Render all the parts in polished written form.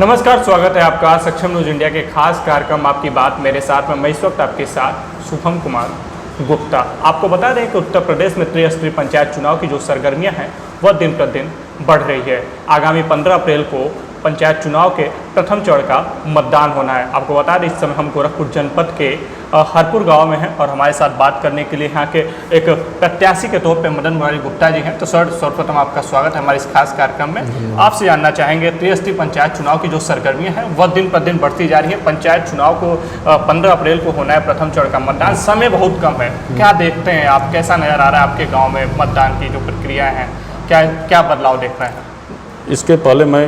नमस्कार, स्वागत है आपका सक्षम न्यूज इंडिया के खास कार्यक्रम आपकी बात मेरे साथ में। मैं इस वक्त आपके साथ शुभम कुमार गुप्ता। आपको बता दें कि उत्तर प्रदेश में त्रिस्तरीय पंचायत चुनाव की जो सरगर्मियां हैं वह दिन प्रतिदिन बढ़ रही है। आगामी 15 अप्रैल को पंचायत चुनाव के प्रथम चरण का मतदान होना है। आपको बता दें इस समय हम गोरखपुर जनपद के हरपुर गांव में हैं और हमारे साथ बात करने के लिए यहाँ के एक प्रत्याशी के तौर पे मदन मुरारी गुप्ता जी हैं। तो सर, सर्वप्रथम आपका स्वागत है हमारे इस खास कार्यक्रम में। आपसे जानना चाहेंगे त्रिस्तरीय पंचायत चुनाव की जो सरगर्मियाँ हैं वह दिन प्रतिदिन बढ़ती जा रही है। पंचायत चुनाव को 15 अप्रैल को होना है प्रथम चरण का मतदान, समय बहुत कम है। क्या देखते हैं आप, कैसा नज़र आ रहा है आपके गाँव में मतदान की जो प्रक्रिया है, क्या बदलाव देख रहे हैं? इसके पहले मैं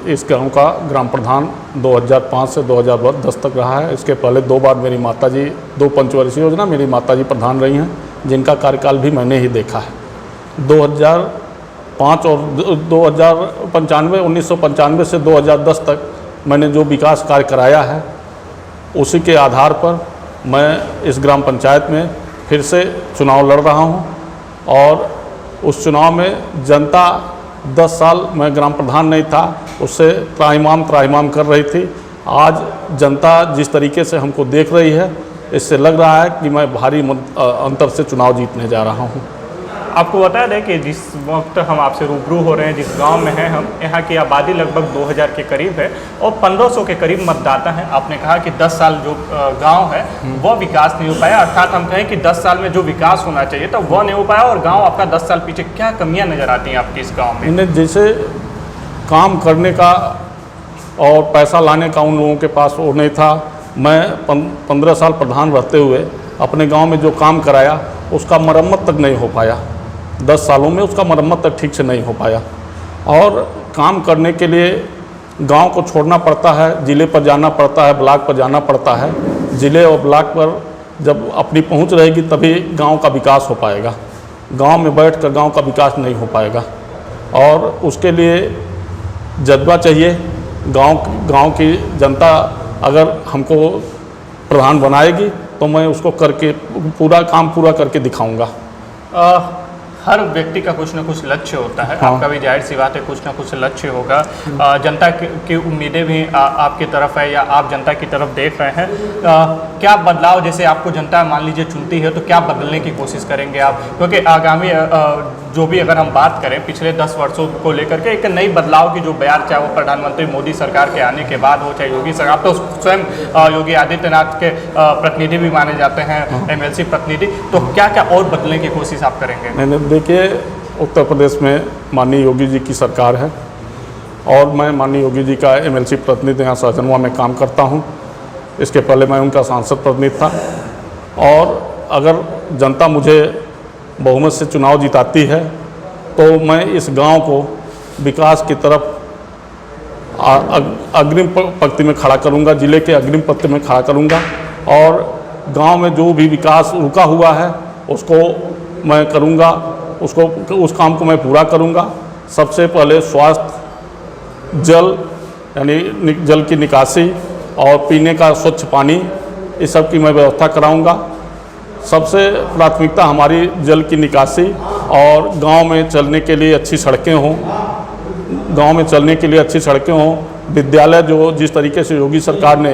इस गांव का ग्राम प्रधान 2005 से 2010 तक रहा है। इसके पहले 2 बार मेरी माताजी 2 पंचवर्षीय योजना मेरी माताजी प्रधान रही हैं, जिनका कार्यकाल भी मैंने ही देखा है। 2005 और 1995 से 2010 तक मैंने जो विकास कार्य कराया है, उसी के आधार पर मैं इस ग्राम पंचायत में फिर से चुनाव लड़ रहा हूँ। और उस चुनाव में जनता 10 साल मैं ग्राम प्रधान नहीं था, उससे त्राहिमाम कर रही थी। आज जनता जिस तरीके से हमको देख रही है, इससे लग रहा है कि मैं भारी अंतर से चुनाव जीतने जा रहा हूं। आपको बता दें कि जिस वक्त हम आपसे रूबरू हो रहे हैं, जिस गांव में हैं हम, यहाँ की आबादी लगभग 2000 के करीब है और 1500 के करीब मतदाता हैं। आपने कहा कि 10 साल जो गांव है वह विकास नहीं हो पाया, अर्थात हम कहें कि 10 साल में जो विकास होना चाहिए था वह नहीं हो पाया और गांव आपका 10 साल पीछे। क्या कमियां नज़र आती हैं आपके इस गाँव में? इन्हें जैसे काम करने का और पैसा लाने का उन लोगों के पास वो नहीं था। मैं 15 साल प्रधान रहते हुए अपने गाँव में जो काम कराया उसका मरम्मत तक नहीं हो पाया। 10 सालों में उसका मरम्मत तक ठीक से नहीं हो पाया। और काम करने के लिए गांव को छोड़ना पड़ता है, ज़िले पर जाना पड़ता है, ब्लॉक पर जाना पड़ता है। ज़िले और ब्लॉक पर जब अपनी पहुंच रहेगी तभी गांव का विकास हो पाएगा। गांव में बैठकर गांव का विकास नहीं हो पाएगा और उसके लिए जज्बा चाहिए। गांव की जनता अगर हमको प्रधान बनाएगी तो मैं उसको करके काम पूरा करके दिखाऊँगा। हर व्यक्ति का कुछ ना कुछ लक्ष्य होता है। हाँ। आपका भी जाहिर सी बात है कुछ ना कुछ लक्ष्य होगा। जनता की उम्मीदें भी आपकी तरफ है या आप जनता की तरफ देख रहे हैं। क्या बदलाव, जैसे आपको जनता मान लीजिए चुनती है तो क्या बदलने की कोशिश करेंगे आप? क्योंकि आगामी जो भी अगर हम बात करें पिछले 10 वर्षों को लेकर के एक नई बदलाव की जो बयान, चाहे वो प्रधानमंत्री मोदी सरकार के आने के बाद हो, चाहे योगी सरकार, आप तो स्वयं योगी आदित्यनाथ के प्रतिनिधि भी माने जाते हैं, MLC प्रतिनिधि, तो क्या क्या और बदलने की कोशिश आप करेंगे? मैंने देखिए, उत्तर प्रदेश में माननीय योगी जी की सरकार है और मैं माननीय योगी जी का MLC प्रतिनिधि यहाँ सहजनवा में काम करता हूँ। इसके पहले मैं उनका सांसद प्रतिनिधि था। और अगर जनता मुझे बहुमत से चुनाव जिताती है तो मैं इस गांव को विकास की तरफ अग्रिम पंक्ति में खड़ा करूंगा, ज़िले के अग्रिम पंक्ति में खड़ा करूंगा। और गांव में जो भी विकास रुका हुआ है उसको मैं करूंगा, उस काम को मैं पूरा करूंगा। सबसे पहले स्वास्थ्य, जल यानी जल की निकासी और पीने का स्वच्छ पानी, इस सब की मैं व्यवस्था कराऊंगा। सबसे प्राथमिकता हमारी जल की निकासी और गांव में चलने के लिए अच्छी सड़कें हों, विद्यालय जो जिस तरीके से योगी सरकार ने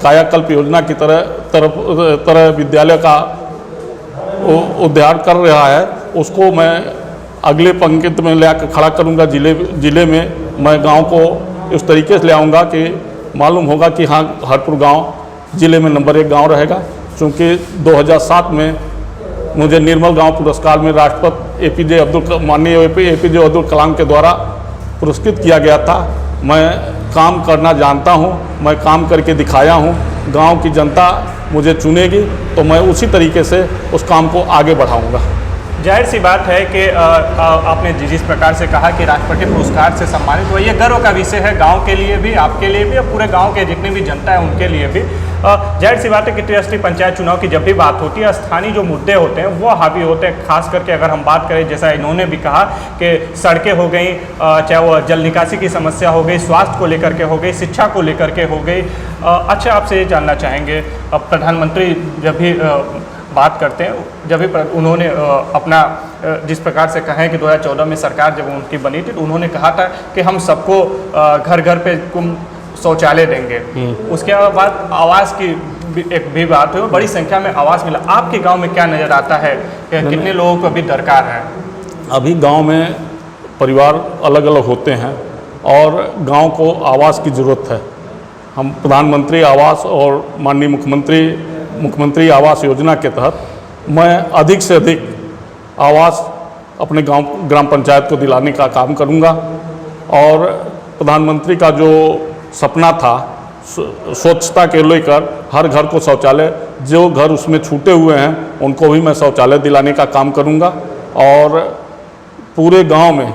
कायाकल्प योजना की तरह विद्यालय का उद्धार कर रहा है, उसको मैं अगले पंक्ति में लेकर खड़ा करूंगा। ज़िले में मैं गांव को उस तरीके से ले आऊँगा कि मालूम होगा कि हाँ, हरपुर गांव ज़िले में नंबर 1 गांव रहेगा। चूँकि 2007 में मुझे निर्मल गांव पुरस्कार में राष्ट्रपति माननीय APJ अब्दुल कलाम के द्वारा पुरस्कृत किया गया था। मैं काम करना जानता हूं, मैं काम करके दिखाया हूं। गांव की जनता मुझे चुनेगी तो मैं उसी तरीके से उस काम को आगे बढ़ाऊंगा। जाहिर सी बात है कि आपने जिस प्रकार से कहा कि राष्ट्रपति पुरस्कार से सम्मानित हुआ, ये गर्व का विषय है गांव के लिए भी, आपके लिए भी और पूरे गांव के जितनी भी जनता है उनके लिए भी। जाहिर सी बात है कि त्रिस्तरीय पंचायत चुनाव की जब भी बात होती है, स्थानीय जो मुद्दे होते हैं वो हावी होते हैं। खास करके अगर हम बात करें, जैसा इन्होंने भी कहा कि सड़कें हो गई, चाहे वो जल निकासी की समस्या हो गई, स्वास्थ्य को लेकर के हो गई, शिक्षा को लेकर के हो गई। अच्छा, आपसे ये जानना चाहेंगे, प्रधानमंत्री जब भी बात करते हैं, जब भी उन्होंने अपना जिस प्रकार से कहें कि 2014 में सरकार जब उनकी बनी थी तो उन्होंने कहा था कि हम सबको घर घर पे शौचालय देंगे। उसके बाद आवास की एक भी बात है, बड़ी संख्या में आवास मिला। आपके गांव में क्या नज़र आता है कि कितने लोगों को अभी दरकार है? अभी गांव में परिवार अलग अलग होते हैं और गांव को आवास की ज़रूरत है। हम प्रधानमंत्री आवास और माननीय मुख्यमंत्री आवास योजना के तहत मैं अधिक से अधिक आवास अपने गांव ग्राम पंचायत को दिलाने का काम करूंगा। और प्रधानमंत्री का जो सपना था स्वच्छता के लेकर हर घर को शौचालय, जो घर उसमें छूटे हुए हैं उनको भी मैं शौचालय दिलाने का काम करूंगा। और पूरे गांव में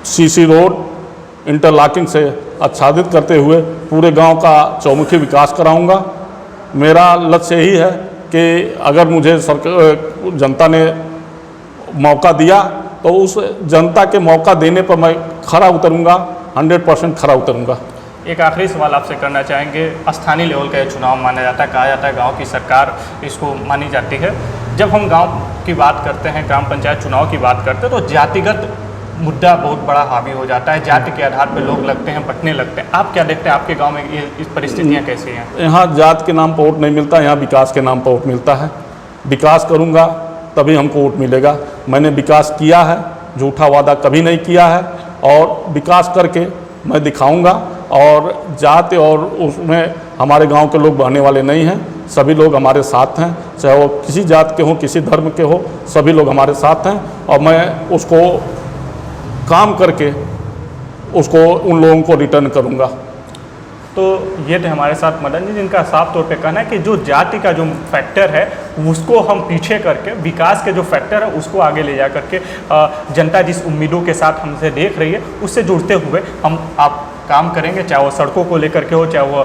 सीसी रोड इंटरलॉकिंग से आच्छादित करते हुए पूरे गांव का चौमुखी विकास कराऊंगा। मेरा लक्ष्य यही है कि अगर मुझे जनता ने मौका दिया तो उस जनता के मौका देने पर मैं खरा उतरूंगा, 100% खरा उतरूंगा। एक आखिरी सवाल आपसे करना चाहेंगे। स्थानीय लेवल का ये चुनाव माना जाता है, कहा जाता है गांव की सरकार इसको मानी जाती है। जब हम गांव की बात करते हैं, ग्राम पंचायत चुनाव की बात करते हैं, तो जातिगत मुद्दा बहुत बड़ा हावी हो जाता है। जाति के आधार पर लोग लगते हैं, बंटने लगते हैं। आप क्या देखते हैं, आपके गाँव में ये इस परिस्थितियाँ कैसी हैं? यहाँ जात के नाम पर वोट नहीं मिलता, यहाँ विकास के नाम पर वोट मिलता है। विकास करूँगा तभी हमको वोट मिलेगा। मैंने विकास किया है, झूठा वादा कभी नहीं किया है और विकास करके मैं दिखाऊंगा। और जाति और उसमें हमारे गांव के लोग बहने वाले नहीं हैं, सभी लोग हमारे साथ हैं, चाहे वो किसी जात के हो, किसी धर्म के हो, सभी लोग हमारे साथ हैं। और मैं उसको काम करके उसको उन लोगों को रिटर्न करूंगा। तो ये थे हमारे साथ मदन जी, जिनका साफ तौर पे कहना है कि जो जाति का जो फैक्टर है उसको हम पीछे करके विकास के जो फैक्टर है उसको आगे ले जा करके जनता जिस उम्मीदों के साथ हमसे देख रही है उससे जुड़ते हुए आप काम करेंगे, चाहे वो सड़कों को लेकर के हो, चाहे वो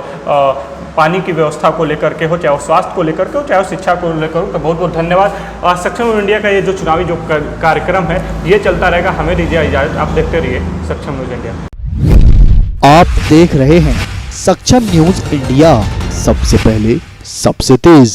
पानी की व्यवस्था को लेकर के हो, चाहे वो स्वास्थ्य को लेकर के हो, चाहे वो शिक्षा को लेकर हो। तो बहुत बहुत धन्यवाद। सक्षम न्यूज़ इंडिया का ये जो चुनावी जो कार्यक्रम है ये चलता रहेगा। हमें दीजिए इजाज़त, आप देखते रहिए सक्षम न्यूज़ इंडिया। आप देख रहे हैं सक्षम न्यूज इंडिया, सबसे पहले सबसे तेज।